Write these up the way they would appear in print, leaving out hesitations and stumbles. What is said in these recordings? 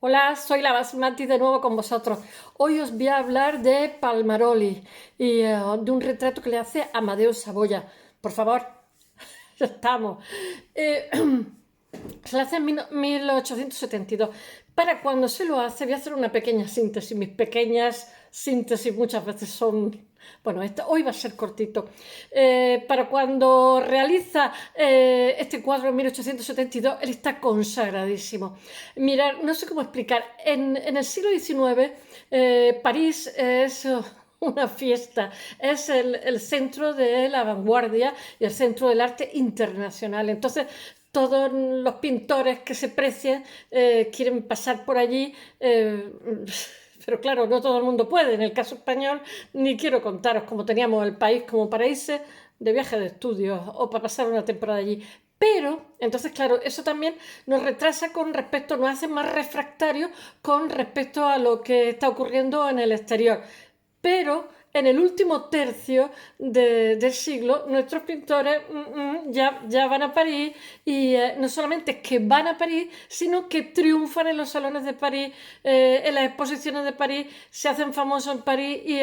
Hola, soy la Basmati de nuevo con vosotros. Hoy os voy a hablar de Palmaroli y de un retrato que le hace Amadeo Saboya. Por favor, ya estamos. Eh, Se le hace en 1872. Para cuando se lo hace, voy a hacer una pequeña síntesis. Mis pequeñas síntesis muchas veces son... Bueno, hoy va a ser cortito. Para cuando realiza este cuadro en 1872, él está consagradísimo. Mirad, no sé cómo explicar. En el siglo XIX, París es... una fiesta, es el centro de la vanguardia y el centro del arte internacional. Entonces, todos los pintores que se precien quieren pasar por allí, pero claro, no todo el mundo puede. En el caso español, ni quiero contaros cómo teníamos el país como para irse de viaje de estudios o para pasar una temporada allí. Pero, entonces, claro, eso también nos retrasa con respecto, nos hace más refractarios con respecto a lo que está ocurriendo en el exterior. Pero en el último tercio del siglo, nuestros pintores ya van a París y no solamente es que van a París, sino que triunfan en los salones de París, en las exposiciones de París, se hacen famosos en París y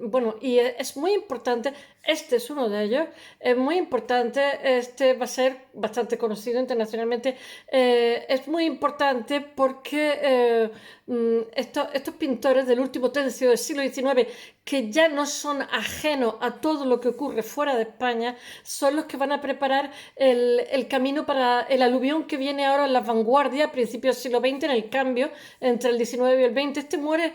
bueno, y es muy importante, este es uno de ellos, es muy importante, este va a ser bastante conocido internacionalmente, es muy importante porque estos pintores del último tercio del siglo XIX, que ya no son ajenos a todo lo que ocurre fuera de España, son los que van a preparar el camino para el aluvión que viene ahora en la vanguardia a principios del siglo XX, en el cambio entre el XIX y el XX. Este muere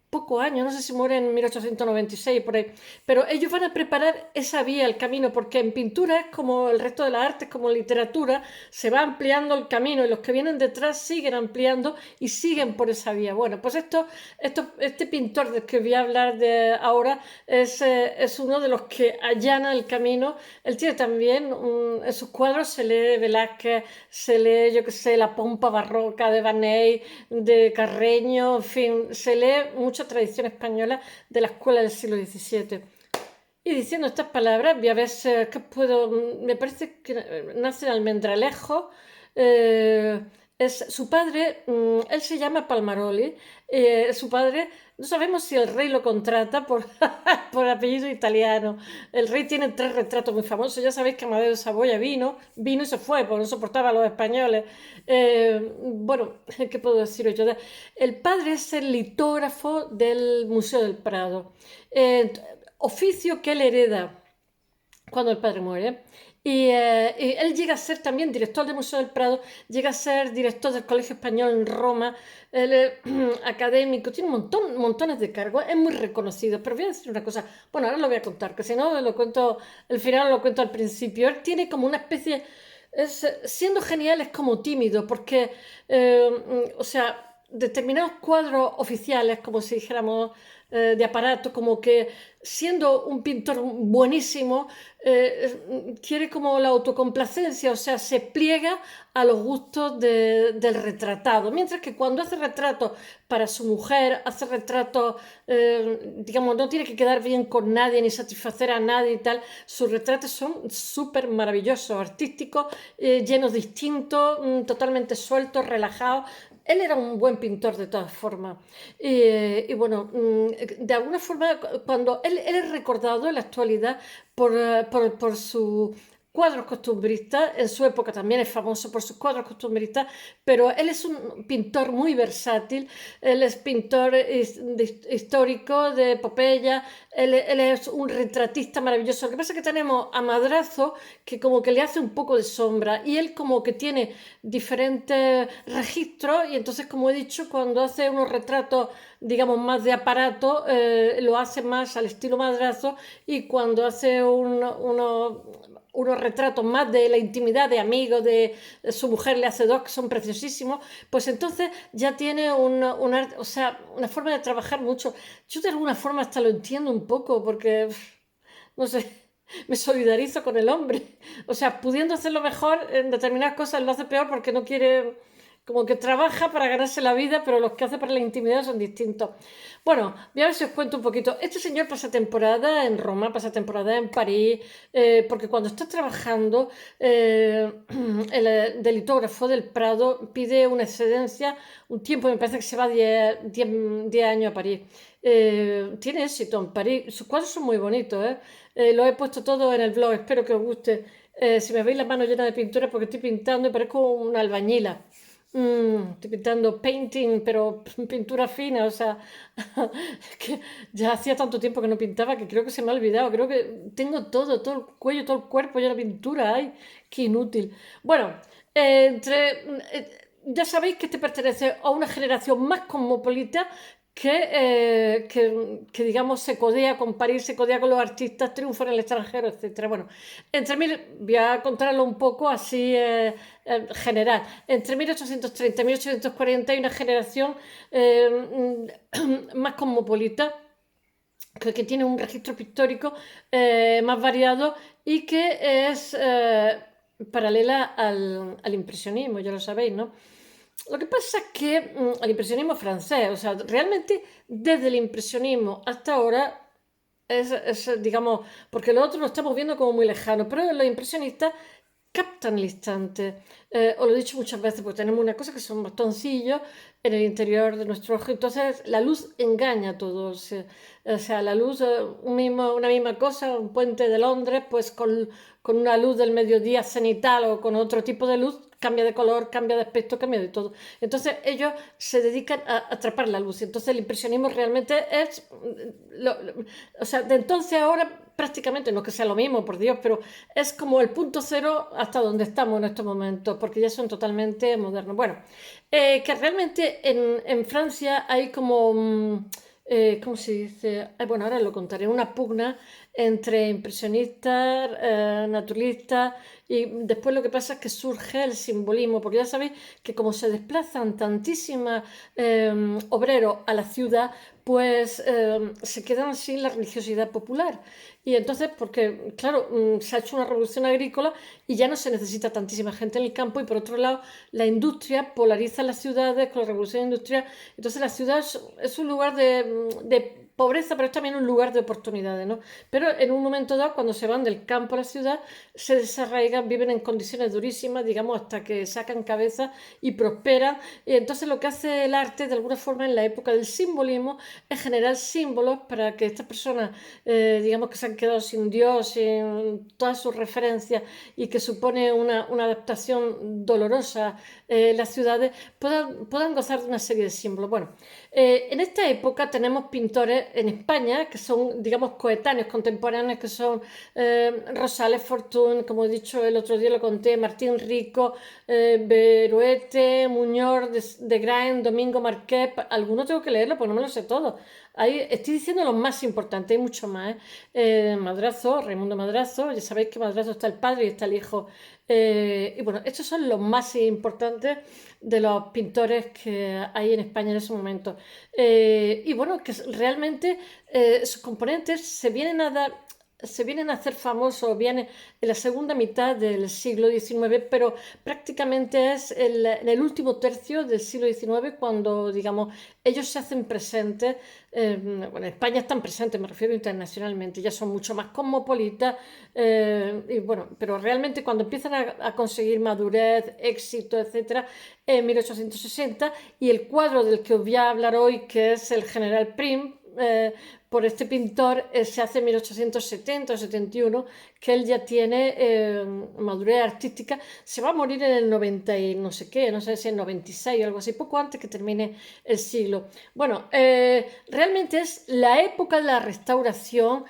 pocos años, no sé si muere en 1896, por ahí, pero ellos van a preparar esa vía, el camino, porque en pintura es como el resto de las artes, como literatura, se va ampliando el camino y los que vienen detrás siguen ampliando y siguen por esa vía. Bueno, pues este pintor del que voy a hablar de ahora es uno de los que allana el camino. Él tiene también, en sus cuadros se lee Velázquez, se lee, yo qué sé, la pompa barroca de Vaney, de Carreño, en fin, se lee mucha tradición española de la escuela del siglo XVII. Y diciendo estas palabras, voy a ver qué puedo. Me parece que nace en Almendralejo. eh, es su padre, él se llama Palmaroli. Su padre, no sabemos si el rey lo contrata por, por apellido italiano. El rey tiene tres retratos muy famosos. Ya sabéis que Amadeo de Saboya vino y se fue, porque no soportaba a los españoles. Bueno, ¿qué puedo decir yo? El padre es el litógrafo del Museo del Prado. Eh, Oficio que él hereda cuando el padre muere. Y él llega a ser también director del Museo del Prado, llega a ser director del Colegio Español en Roma, él es académico, tiene montones de cargos, es muy reconocido. Pero voy a decir una cosa, bueno, ahora lo voy a contar, que si no lo cuento, el final lo cuento al principio. Él tiene como una especie, siendo genial es como tímido, porque, o sea, determinados cuadros oficiales, como si dijéramos, de aparato, como que siendo un pintor buenísimo, quiere como la autocomplacencia, o sea, se pliega a los gustos del retratado. Mientras que cuando hace retratos para su mujer, hace retratos, digamos, no tiene que quedar bien con nadie ni satisfacer a nadie y tal, sus retratos son súper maravillosos, artísticos, llenos de instinto, totalmente sueltos, relajados. Él era un buen pintor de todas formas. Y bueno, de alguna forma, cuando él es recordado en la actualidad por su cuadros costumbristas, en su época también es famoso por sus cuadros costumbristas, pero él es un pintor muy versátil, él es pintor histórico de epopeya, él es un retratista maravilloso. Lo que pasa es que tenemos a Madrazo que como que le hace un poco de sombra y él como que tiene diferentes registros y entonces, como he dicho, cuando hace unos retratos, digamos, más de aparato, lo hace más al estilo Madrazo, y cuando hace unos retratos más de la intimidad de amigos, de su mujer le hace dos que son preciosísimos, pues entonces ya tiene o sea, una forma de trabajar mucho. Yo de alguna forma hasta lo entiendo un poco porque, no sé, me solidarizo con el hombre. O sea, pudiendo hacerlo mejor, en determinadas cosas lo hace peor porque no quiere como que trabaja para ganarse la vida, pero los que hace para la intimidad son distintos. Bueno, voy a ver si os cuento un poquito. Este señor pasa temporada en Roma, pasa temporada en París, porque cuando está trabajando, el litógrafo del Prado pide una excedencia, un tiempo, me parece que se va 10 años a París. Tiene éxito en París, sus cuadros son muy bonitos, ¿eh? Lo he puesto todo en el blog, espero que os guste. Si me veis las manos llenas de pintura, porque estoy pintando y parezco una albañila. Estoy pintando painting, pero pintura fina, o sea, es que ya hacía tanto tiempo que no pintaba que creo que se me ha olvidado. Creo que tengo todo el cuello, todo el cuerpo lleno de pintura. Ay, qué inútil. Bueno, ya sabéis que este pertenece a una generación más cosmopolita digamos, se codea con París, se codea con los artistas, triunfa en el extranjero, etcétera. Bueno, voy a contarlo un poco así general. Entre 1830 y 1840 hay una generación más cosmopolita que tiene un registro pictórico más variado y que es paralela al impresionismo, ya lo sabéis, ¿no? Lo que pasa es que el impresionismo francés, o sea, realmente desde el impresionismo hasta ahora digamos, porque lo otro lo estamos viendo como muy lejano, pero los impresionistas captan el instante. Os lo he dicho muchas veces, porque tenemos una cosa que son bastoncillos en el interior de nuestro ojo, entonces la luz engaña a todos. O sea, la luz, una misma cosa, un puente de Londres, pues con una luz del mediodía cenital o con otro tipo de luz, cambia de color, cambia de aspecto, cambia de todo. Entonces ellos se dedican a atrapar la luz. Entonces el impresionismo realmente es, o sea, de entonces a ahora prácticamente, no que sea lo mismo, por Dios, pero es como el punto cero hasta donde estamos en estos momentos, porque ya son totalmente modernos. Bueno, que realmente en Francia hay como... ¿cómo se dice? Bueno, ahora lo contaré, una pugna entre impresionistas, naturalistas, y después lo que pasa es que surge el simbolismo, porque ya sabéis que como se desplazan tantísimos obreros a la ciudad, pues se quedan sin la religiosidad popular. Y entonces, porque claro, se ha hecho una revolución agrícola y ya no se necesita tantísima gente en el campo, y por otro lado, la industria polariza las ciudades con la revolución industrial. Entonces la ciudad es un lugar de pobreza, pero es también un lugar de oportunidades, ¿no? Pero en un momento dado, cuando se van del campo a la ciudad, se desarraigan, viven en condiciones durísimas, digamos, hasta que sacan cabeza y prosperan. Y entonces lo que hace el arte, de alguna forma, en la época del simbolismo, es generar símbolos para que estas personas, digamos, que se han quedado sin Dios, sin todas sus referencias, y que supone una adaptación dolorosa en las ciudades, puedan gozar de una serie de símbolos. Bueno, en esta época tenemos pintores en España que son, digamos, coetáneos, contemporáneos, que son Rosales, Fortuny, como he dicho el otro día, lo conté, Martín Rico, Beruete, Muñoz de Grain, Domingo Marqués. Algunos tengo que leerlo porque no me lo sé todo. Ahí estoy diciendo los más importantes, hay mucho más. Madrazo, Raimundo Madrazo, ya sabéis que Madrazo está el padre y está el hijo. Y bueno, estos son los más importantes de los pintores que hay en España en ese momento. Y bueno, que realmente sus componentes se vienen a hacer famosos, viene en la segunda mitad del siglo XIX, pero prácticamente es en el último tercio del siglo XIX cuando, digamos, ellos se hacen presentes. Bueno, en España están presentes, me refiero internacionalmente, ya son mucho más cosmopolitas, y bueno, pero realmente cuando empiezan a conseguir madurez, éxito, etcétera, en 1860, y el cuadro del que os voy a hablar hoy, que es el General Prim, por este pintor, se hace en 1870 o 71, que él ya tiene madurez artística. Se va a morir en el 90 y no sé qué, no sé si en 96 o algo así, poco antes que termine el siglo. Bueno, realmente es la época de la restauración,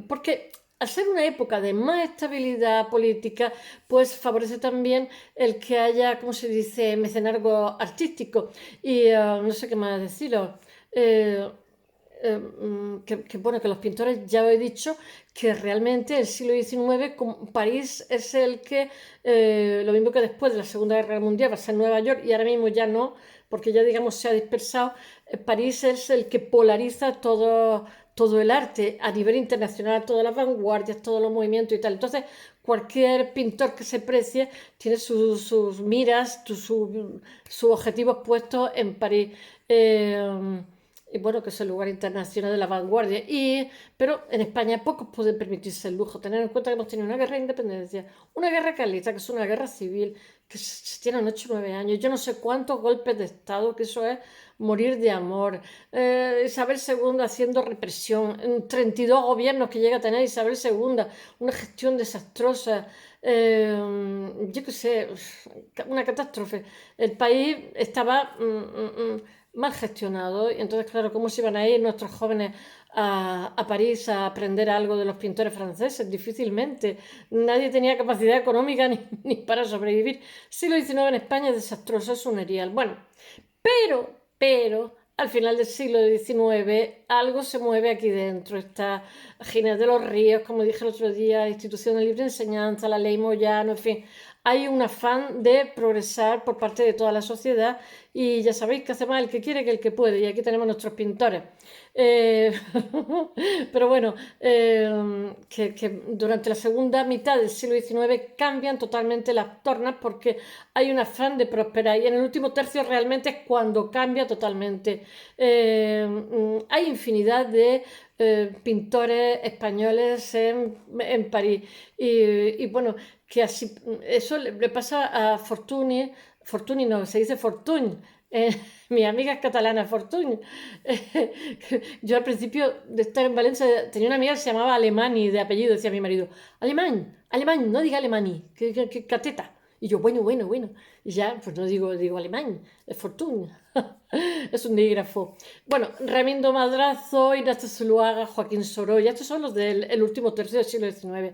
porque al ser una época de más estabilidad política, pues favorece también el que haya, ¿cómo se dice?, mecenazgo artístico. Y no sé qué más deciros. Eh, bueno, que los pintores, ya os he dicho, que realmente el siglo XIX, París es el que, lo mismo que después de la Segunda Guerra Mundial va a ser Nueva York, y ahora mismo ya no, porque ya, digamos, se ha dispersado. París es el que polariza todo el arte a nivel internacional, todas las vanguardias, todos los movimientos y tal. Entonces, cualquier pintor que se precie tiene sus miras, sus objetivos puestos en París. Eh, y bueno, que es el lugar internacional de la vanguardia. Pero en España pocos pueden permitirse el lujo. Tener en cuenta que hemos tenido una guerra de independencia, una guerra carlista, que es una guerra civil, que se tienen 8 o 9 años. Yo no sé cuántos golpes de Estado, que eso es morir de amor. Isabel II haciendo represión. 32 gobiernos que llega a tener Isabel II. Una gestión desastrosa. Yo qué sé, una catástrofe. El país estaba mal gestionado. Y entonces, claro, ¿cómo se iban a ir nuestros jóvenes a París a aprender algo de los pintores franceses? Difícilmente. Nadie tenía capacidad económica ni para sobrevivir. Siglo XIX en España es desastroso, es un erial. Bueno, pero, al final del siglo XIX algo se mueve aquí dentro. Está Ginés de los Ríos, como dije el otro día, Institución de Libre Enseñanza, la Ley Moyano, en fin. Hay un afán de progresar por parte de toda la sociedad y ya sabéis que hace más el que quiere que el que puede. Y aquí tenemos nuestros pintores. Eh, pero bueno, que durante la segunda mitad del siglo XIX cambian totalmente las tornas porque hay un afán de prosperar y en el último tercio realmente es cuando cambia totalmente. Hay infinidad de pintores españoles en París y bueno, que así, eso le pasa a Fortuny, Fortuny no, se dice Fortuny. eh, Mi amiga es catalana, Fortuny. Yo al principio de estar en Valencia tenía una amiga que se llamaba Alemani de apellido, decía mi marido, alemán, alemán, no diga alemani, que cateta. Y yo, bueno. Y ya, pues no digo alemán, es Fortuna. Es un dígrafo. Bueno, Remindo Madrazo, Ignacio Zuluaga, Joaquín Sorolla, estos son los del último tercio del siglo XIX.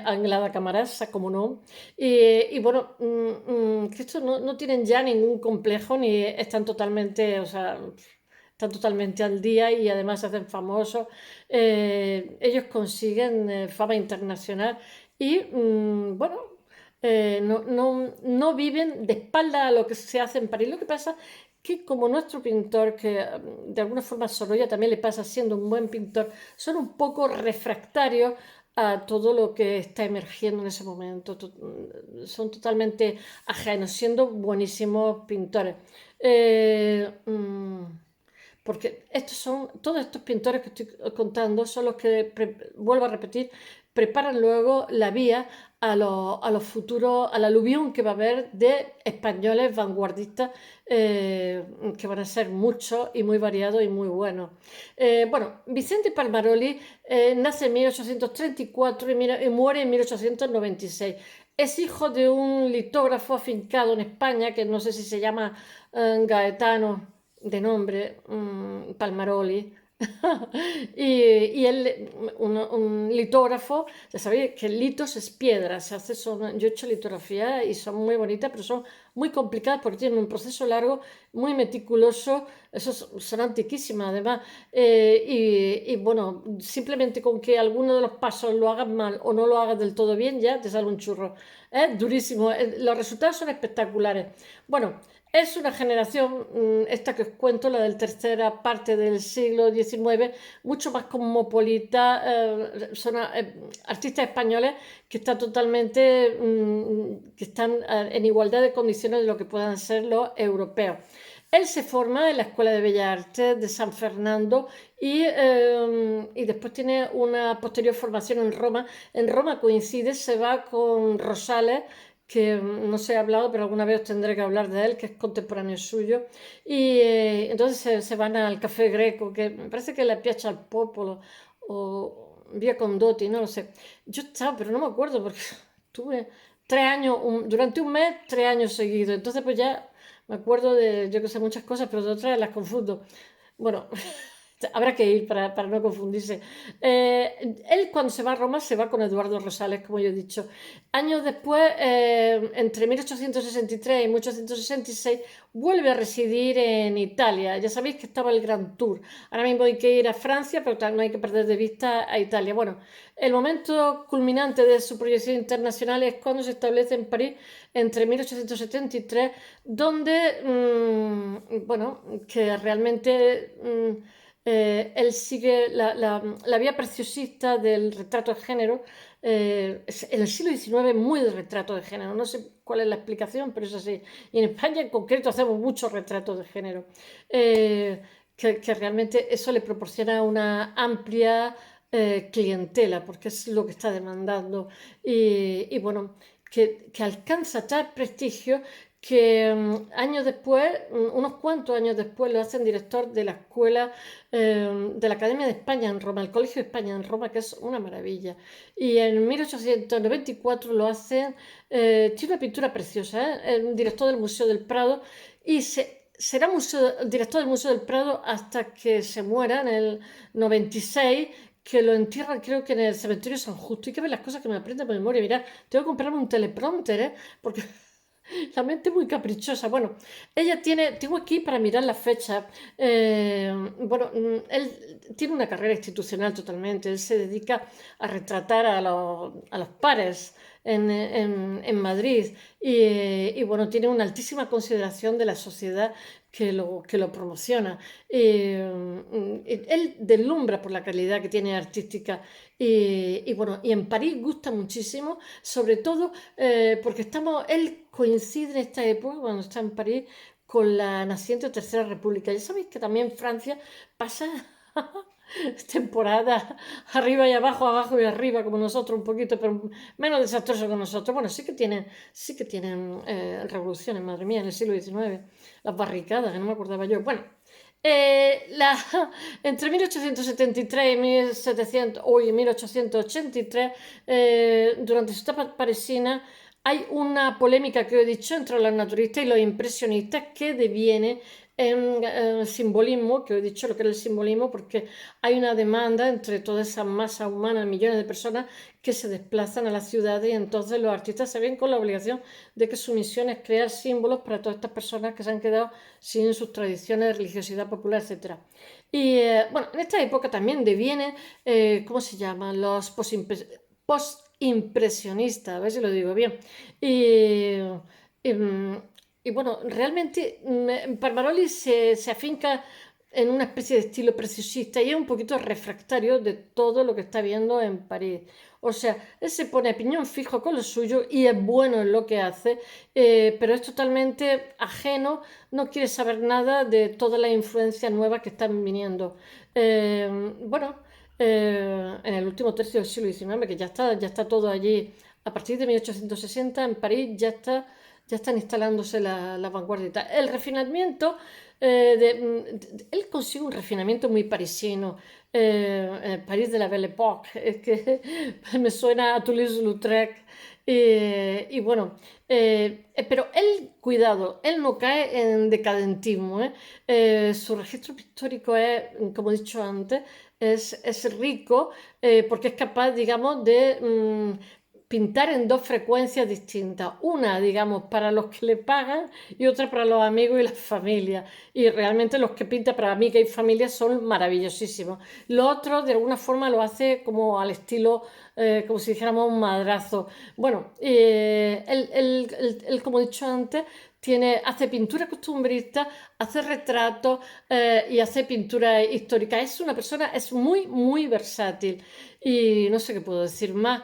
Anglada Camarasa, como no. Y bueno, que estos no tienen ya ningún complejo ni están totalmente, o sea, están totalmente al día y además se hacen famosos. Ellos consiguen fama internacional y, bueno, no viven de espalda a lo que se hace en París. Lo que pasa que como nuestro pintor, que de alguna forma a Sorolla también le pasa siendo un buen pintor, son un poco refractarios a todo lo que está emergiendo en ese momento. Son totalmente ajenos, siendo buenísimos pintores. Eh, mm, Porque todos estos pintores que estoy contando son los que, vuelvo a repetir, preparan luego la vía a los futuros, al aluvión que va a haber de españoles vanguardistas, que van a ser muchos y muy variados y muy buenos. Bueno, Vicente Palmaroli nace en 1834 y muere en 1896. Es hijo de un litógrafo afincado en España, que no sé si se llama Gaetano de nombre, Palmaroli. Y él, un litógrafo, ya sabéis que litos es piedra, yo he hecho litografía y son muy bonitas, pero son muy complicadas porque tienen un proceso largo, muy meticuloso, son antiquísimas además, bueno, simplemente con que alguno de los pasos lo hagas mal o no lo hagas del todo bien, ya te sale un churro. Es durísimo, los resultados son espectaculares. Bueno, es una generación, esta que os cuento, la del tercera parte del siglo XIX, mucho más cosmopolita, son artistas españoles que están totalmente, que están en igualdad de condiciones de lo que puedan ser los europeos. Él se forma en la Escuela de Bellas Artes de San Fernando y después tiene una posterior formación en Roma. En Roma coincide, se va con Rosales, que no se ha hablado, pero alguna vez os tendré que hablar de él, que es contemporáneo suyo. Y entonces se van al Café Greco, que me parece que la Piazza al Popolo o Via Condotti, no lo sé. Yo estaba, pero no me acuerdo porque tuve 3 años, durante un mes, 3 años seguidos. Entonces pues ya me acuerdo de, yo que sé, muchas cosas, pero de otras las confundo. Bueno, habrá que ir para no confundirse. Él cuando se va a Roma se va con Eduardo Rosales, como yo he dicho. Años después, entre 1863 y 1866, vuelve a residir en Italia. Ya sabéis que estaba el Gran Tour. Ahora mismo hay que ir a Francia, pero no hay que perder de vista a Italia. Bueno, el momento culminante de su proyección internacional es cuando se establece en París entre 1873, donde, bueno, que realmente él sigue la vía preciosista del retrato de género, en el siglo XIX muy de retrato de género. No sé cuál es la explicación, pero es así. Y en España en concreto hacemos muchos retratos de género. Que realmente eso le proporciona una amplia clientela, porque es lo que está demandando. Y bueno, que alcanza tal prestigio que años después, unos cuantos años después, lo hacen director de la escuela de la Academia de España en Roma, el Colegio de España en Roma, que es una maravilla. Y en 1894 lo hacen, tiene una pintura preciosa, el director del Museo del Prado, y será director del Museo del Prado hasta que se muera en el 96, que lo entierran creo que en el cementerio San Justo. Hay que ver las cosas que me aprendo de memoria. Mira, tengo que comprarme un teleprompter, ¿eh? Porque la mente es muy caprichosa. Bueno, tengo aquí para mirar la fecha. Bueno, él tiene una carrera institucional totalmente. Él se dedica a retratar a los pares en Madrid y, bueno, tiene una altísima consideración de la sociedad que lo promociona. Él deslumbra por la calidad que tiene artística bueno, y en París gusta muchísimo, sobre todo porque él coincide en esta época, cuando está en París, con la naciente Tercera República. Ya sabéis que también Francia pasa temporada arriba y abajo, abajo y arriba, como nosotros un poquito, pero menos desastroso que nosotros. Bueno, sí que tienen revoluciones, madre mía, en el siglo XIX, las barricadas, que no me acordaba yo. Bueno, eh, la, entre 1873 y 1883, durante su etapa parisina, hay una polémica que he dicho entre los naturalistas y los impresionistas que deviene en simbolismo, que he dicho lo que era el simbolismo, porque hay una demanda entre toda esa masa humana, millones de personas que se desplazan a las ciudades y entonces los artistas se ven con la obligación de que su misión es crear símbolos para todas estas personas que se han quedado sin sus tradiciones de religiosidad popular, etcétera. Y bueno, en esta época también devienen, ¿cómo se llaman? Los postimpresionistas, a ver si lo digo bien. Y, y, y bueno, realmente Parmaroli se afinca en una especie de estilo preciosista y es un poquito refractario de todo lo que está viendo en París. O sea, él se pone a piñón fijo con lo suyo y es bueno en lo que hace, pero es totalmente ajeno, no quiere saber nada de todas las influencias nuevas que están viniendo. Bueno, en el último tercio del siglo XIX, que ya está todo allí. A partir de 1860 en París ya están instalándose la vanguardia y tal. El refinamiento, él consigue un refinamiento muy parisino, París de la Belle Époque, es que me suena a Toulouse-Lautrec. Y bueno, pero él, cuidado, él no cae en decadentismo, ¿eh? Su registro pictórico es, como he dicho antes, es rico, porque es capaz, digamos, de pintar en dos frecuencias distintas. Una, digamos, para los que le pagan y otra para los amigos y las familias. Y realmente los que pinta para amigas y familias son maravillosísimos. Lo otro, de alguna forma, lo hace como al estilo, como si dijéramos un madrazo. Bueno, él, como he dicho antes, hace pintura costumbrista, hace retratos y hace pintura histórica. Es una persona, es muy, muy versátil. Y no sé qué puedo decir más.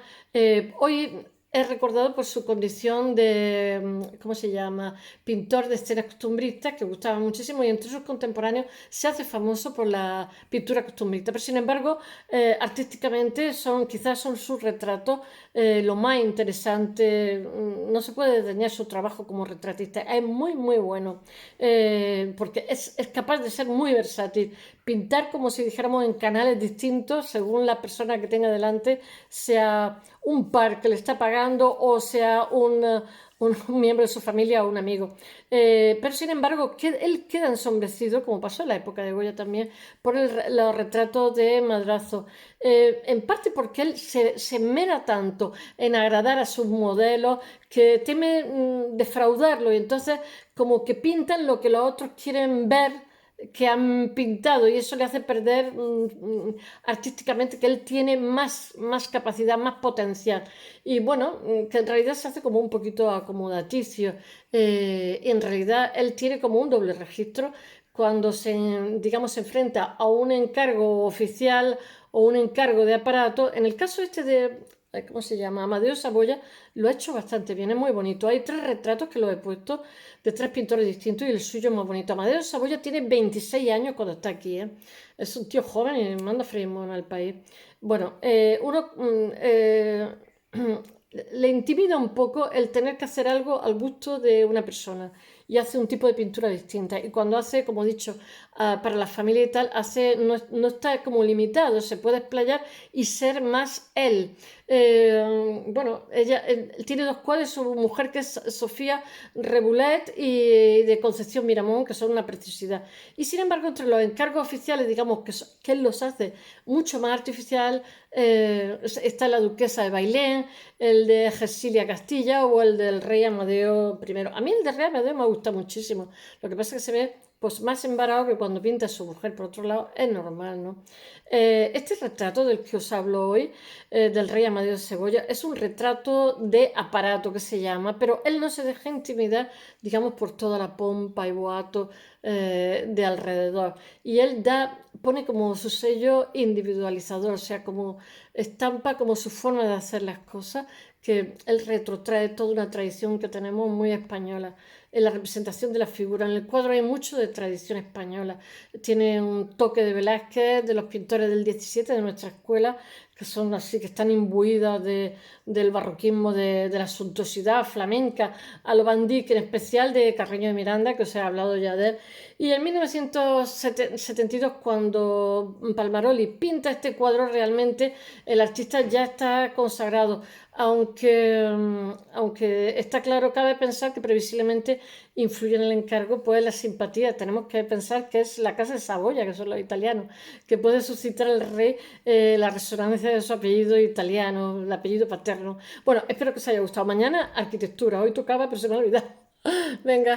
Hoy es recordado por su condición de, ¿cómo se llama? Pintor de escenas costumbristas, que gustaba muchísimo y entre sus contemporáneos se hace famoso por la pintura costumbrista. Pero sin embargo, artísticamente quizás son sus retratos lo más interesante. No se puede desdeñar su trabajo como retratista. Es muy, muy bueno, porque es capaz de ser muy versátil. Pintar como si dijéramos en canales distintos según la persona que tenga delante, sea un par que le está pagando o sea un miembro de su familia o un amigo. Pero sin embargo, él queda ensombrecido, como pasó en la época de Goya también, por los retratos de Madrazo. En parte porque él se mera tanto en agradar a sus modelos que teme defraudarlo y entonces como que pintan lo que los otros quieren ver que han pintado y eso le hace perder artísticamente que él tiene más capacidad, más potencial. Y bueno, que en realidad se hace como un poquito acomodaticio. Y en realidad él tiene como un doble registro cuando digamos, se enfrenta a un encargo oficial o un encargo de aparato. En el caso este ¿cómo se llama? Amadeo Saboya lo ha hecho bastante bien, es muy bonito. Hay 3 retratos que los he puesto de 3 pintores distintos y el suyo es más bonito. Amadeo Saboya tiene 26 años cuando está aquí, ¿eh? Es un tío joven y manda freír al país. Bueno, le intimida un poco el tener que hacer algo al gusto de una persona y hace un tipo de pintura distinta. Y cuando hace, como he dicho, para la familia y tal, no está como limitado, se puede explayar y ser más él. Bueno, ella tiene 2 cuadros, su mujer que es Sofía Reboulet y de Concepción Miramón, que son una preciosidad. Y sin embargo, entre los encargos oficiales, digamos que él los hace mucho más artificial, está la duquesa de Bailén, el de Gersilia Castilla o el del rey Amadeo I. A mí el del rey Amadeo me gusta muchísimo. Lo que pasa es que se ve pues más embarado que cuando pinta a su mujer. Por otro lado, es normal, ¿no? Este retrato del que os hablo hoy, del rey Amadeo de Saboya, es un retrato de aparato que se llama, pero él no se deja intimidar, digamos, por toda la pompa y boato de alrededor. Y él pone como su sello individualizador, o sea, como estampa como su forma de hacer las cosas, que él retrotrae toda una tradición que tenemos muy española. En la representación de la figura, en el cuadro hay mucho de tradición española. Tiene un toque de Velázquez, de los pintores del 17 de nuestra escuela, que son así, que están imbuidas del barroquismo, de la suntuosidad flamenca, a lo Van Dyck, en especial de Carreño de Miranda, que os he hablado ya de él. Y en 1972, cuando Palmaroli pinta este cuadro, realmente el artista ya está consagrado, aunque está claro, cabe pensar que previsiblemente influye en el encargo pues la simpatía. Tenemos que pensar que es la casa de Saboya, que son los italianos, que puede suscitar al rey la resonancia de su apellido italiano, el apellido paterno. Bueno, espero que os haya gustado. Mañana arquitectura, hoy tocaba, pero se me ha olvidado. Venga.